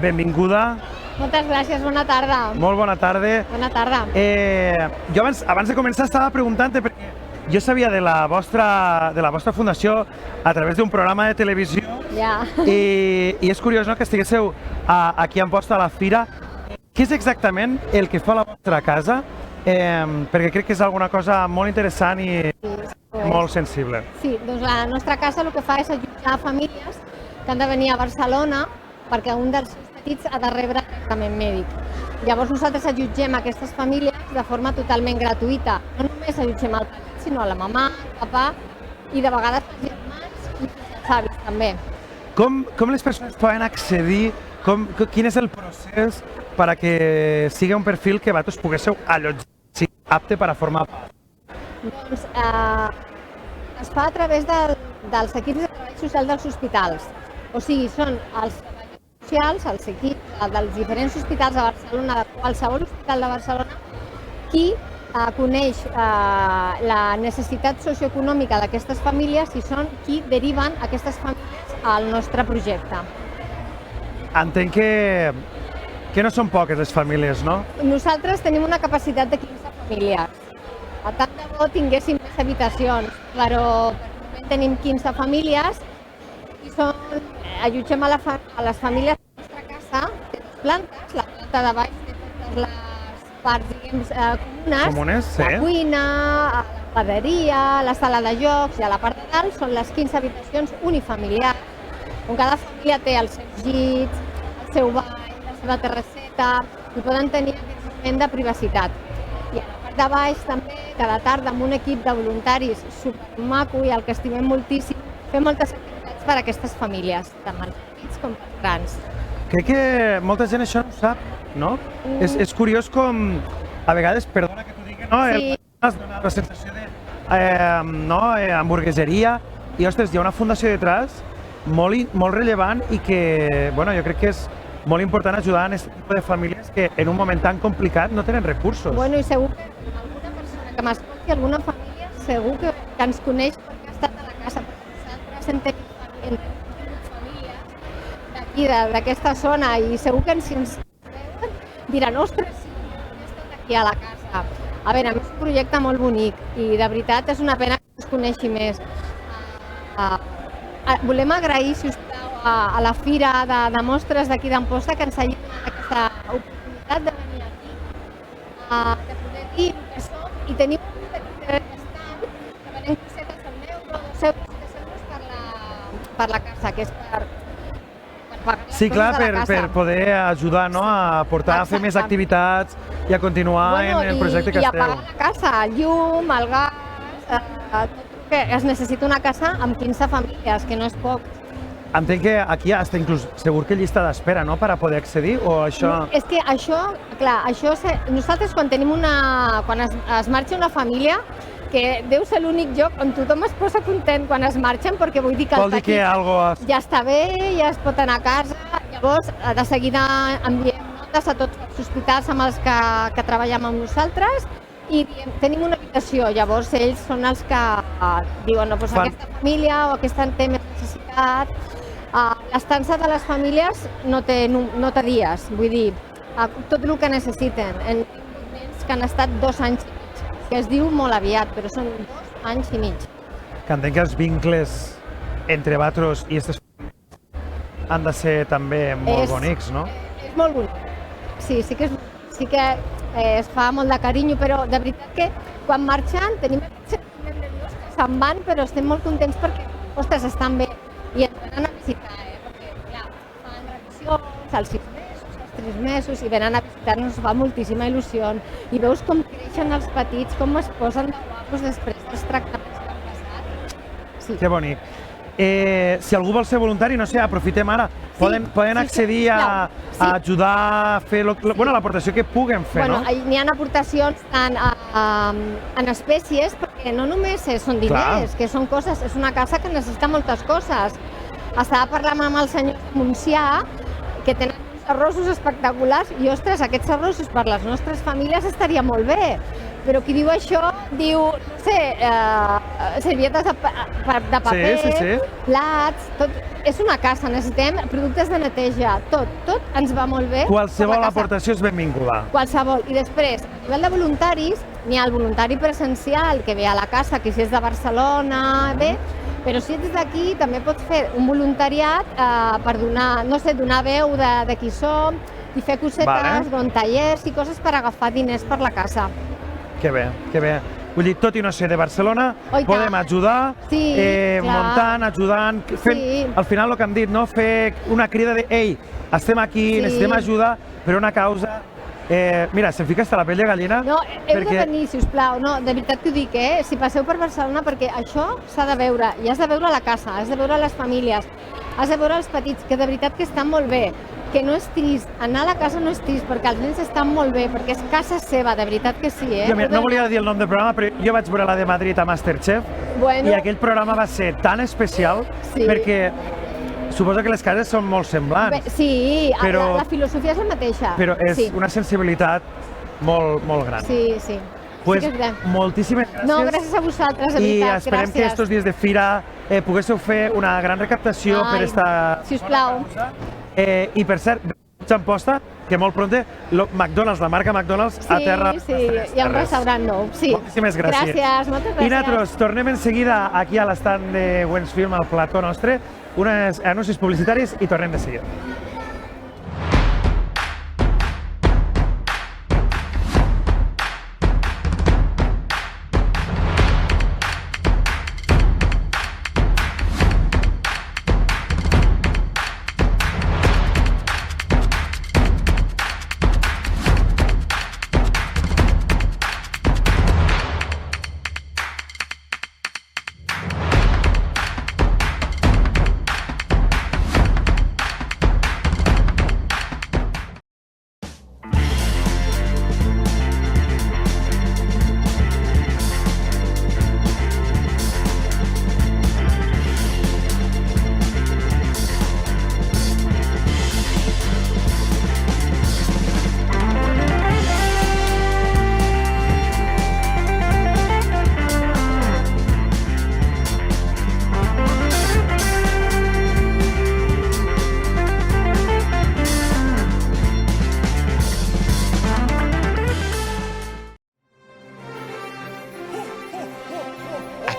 benvinguda. Moltes gràcies, bona tarda. Molt bona tarda. Bona tarda. Jo abans de començar estava preguntant-te perquè jo sabia de la vostra fundació a través d'un programa de televisió i és curiós, no?, que estiguéssiu aquí a Amposta a la Fira. Què és exactament el que fa la vostra casa? Perquè crec que és alguna cosa molt interessant i molt sensible. Sí, doncs la nostra casa el que fa és allotjar famílies que han de venir a Barcelona perquè un dels seus petits ha de rebre tractament mèdic. Llavors nosaltres allotgem aquestes famílies de forma totalment gratuïta. No només allotgem el petit, sinó a la mamà, el papà i de vegades els germans i els avis també. Com les persones poden accedir? Quin és el procés perquè sigui un perfil que vosaltres poguéssiu allotjar, sigui apte per a formar part? Doncs es fa a través dels equips de treball social dels hospitals. O sigui, són els treballadors socials, els equips dels diferents hospitals de Barcelona, de qualsevol hospital de Barcelona, qui coneix la necessitat socioeconòmica d'aquestes famílies i són qui deriven aquestes famílies al nostre projecte. Entenc que no són poques les famílies, no? Nosaltres tenim una capacitat de 15 famílies. A tant de bo tinguéssim més habitacions, però per moment tenim 15 famílies i allotgem a les famílies de la nostra casa, té 2 plantes, la planta de baix té totes les parts, comunes, la cuina, la panaderia, la sala de jocs i a la part de dalt són les 15 habitacions unifamiliars, on cada família té els seus llits, el seu bany, la seva terrasseta i poden tenir aquest moment de privacitat. I a la part de baix també, cada tarda amb un equip de voluntaris supermaco i el que estimem moltíssim, fem moltes activitats per a aquestes famílies, tant per petits com per grans. Crec que molta gent això no ho sap, no? És curiós com, a vegades, perdona que t'ho digui, no? Sí. Es dona la sensació de hamburgueseria i, ostres, hi ha una fundació detrás molt rellevant i que, bueno, jo crec que és molt important ajudar a aquest tipus de famílies que en un moment tan complicat no tenen recursos. Bueno, i segur que alguna persona que m'escolti, alguna família, segur que ens coneix perquè ha estat a la casa, perquè nosaltres hem tingut famílies d'aquí, d'aquesta zona, i segur que si ens veuen diran, ostres, sí, he estat aquí a la casa. A veure, és un projecte molt bonic i de veritat és una pena que es coneixi més. Volem agrair, si us plau, a la Fira de Mostres d'aquí d'Amposta que ens hagi donat aquesta oportunitat de venir aquí, de poder dir que som i tenim un petit estant que venem cosetes d'1 euro, 2 euros, 3 euros per la casa, que és per pagar les sí, clar, coses de la casa. per poder ajudar, no?, a portar a fer més activitats i a continuar en el projecte que esteu. I a pagar la casa, el llum, el gas, tot que es necessita una casa amb 15 famílies, que no és poc. Entenc que aquí hi ha inclús segur que llista d'espera, no?, per a poder accedir, o això... No, és que això, clar, nosaltres quan es marxa una família, que deu ser l'únic lloc on tothom es posa content quan es marxen, perquè vull dir que el petit ja està bé, ja es pot anar a casa, llavors de seguida enviem notes a tots els hospitals amb els que treballem amb nosaltres i tenim una habitació, llavors ells són els que diuen, no, doncs aquesta família o aquesta té més necessitat. L'estança de les famílies no té dies, vull dir, tot el que necessiten. Hem tingut nens que han estat 2 anys i mig, que es diu molt aviat, però són 2 anys i mig. Que entenc que els vincles entre vosaltres i aquestes famílies han de ser també molt bonics, no? És molt bonic. Sí que es fa molt de carinyo, però de veritat que quan marxen tenim aquest sentiment nerviós que se'n van, però estem molt contents perquè, ostres, estan bé. I ens venen a visitar, perquè, clar, fan revisions als 6 mesos, als 3 mesos, i venen a visitar-nos, fa moltíssima il·lusió. I veus com creixen els petits, com es posen de guapos després dels tractaments que han passat. Sí. Que bonic. Si algú vol ser voluntari, no sé, aprofitem ara. Poden accedir a ajudar a fer l'aportació que puguen fer, no? N'hi ha aportacions en espècies, perquè no només són diners, que són coses, és una casa que necessita moltes coses. Estava parlant amb el senyor Montsià, que tenen uns arrossos espectaculars, i ostres, aquests arrossos per les nostres famílies estaria molt bé, Però qui diu això, diu, no sé, servietes de paper, plats, tot. És una casa, necessitem productes de neteja, tot ens va molt bé. Qualsevol aportació és benvinguda. Qualsevol. I després, a nivell de voluntaris, n'hi ha el voluntari presencial que ve a la casa, que si és de Barcelona, bé, però si ets d'aquí també pots fer un voluntariat per donar, no sé, donar veu de qui som i fer cosetes, tallers i coses per agafar diners per la casa. Que bé, que bé. Vull dir, tot i no ser de Barcelona, podem ajudar, muntant, ajudant, fent, al final el que hem dit, fer una crida de ei, estem aquí, necessitem ajuda per una causa. Mira, se'm fica hasta la pell de gallina. No, heu de venir, sisplau, de veritat que ho dic, si passeu per Barcelona, perquè això s'ha de veure, i has de veure la casa, has de veure les famílies, has de veure els petits, que de veritat que estan molt bé, que no és trist, anar a la casa no és trist, perquè els nens estan molt bé, perquè és casa seva, de veritat que sí, Jo no volia dir el nom del programa, però jo vaig veure la de Madrid a Masterchef, i aquell programa va ser tan especial, perquè suposo que les cases són molt semblants. Sí, la filosofia és la mateixa. Però és una sensibilitat molt gran. Sí, sí. Pues moltíssimes gràcies. No, gràcies a vosaltres, de veritat, gràcies. I esperem que estos dies de fira poguéssiu fer una gran recaptació per esta... Sisplau. I per cert, Amposta, que molt pronte, McDonald's, la marca McDonald's a terra... Sí, hi ha un restaurant nou. Moltíssimes gràcies. Gràcies, moltes gràcies. I nosaltres tornem en seguida aquí a l'estand de Wensfilm, al plató nostre, uns anuncis publicitaris i tornem de seguida.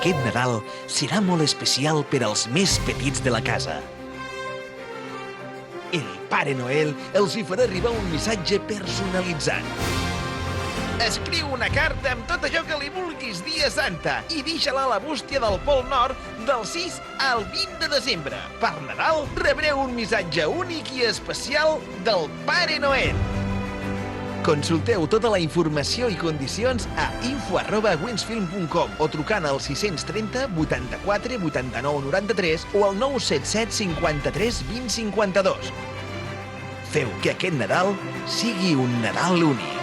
Aquest Nadal serà molt especial per als més petits de la casa. El Pare Noel els hi farà arribar un missatge personalitzat. Escriu una carta amb tot allò que li vulguis dir a Santa i deixa-la a la bústia del Pol Nord del 6 al 20 de desembre. Per Nadal rebreu un missatge únic i especial del Pare Noel. Consulteu tota la informació i condicions a info@wensfilm.com o trucant al 630 84 89 93 o al 977 53 20 52. Feu que aquest Nadal sigui un Nadal únic.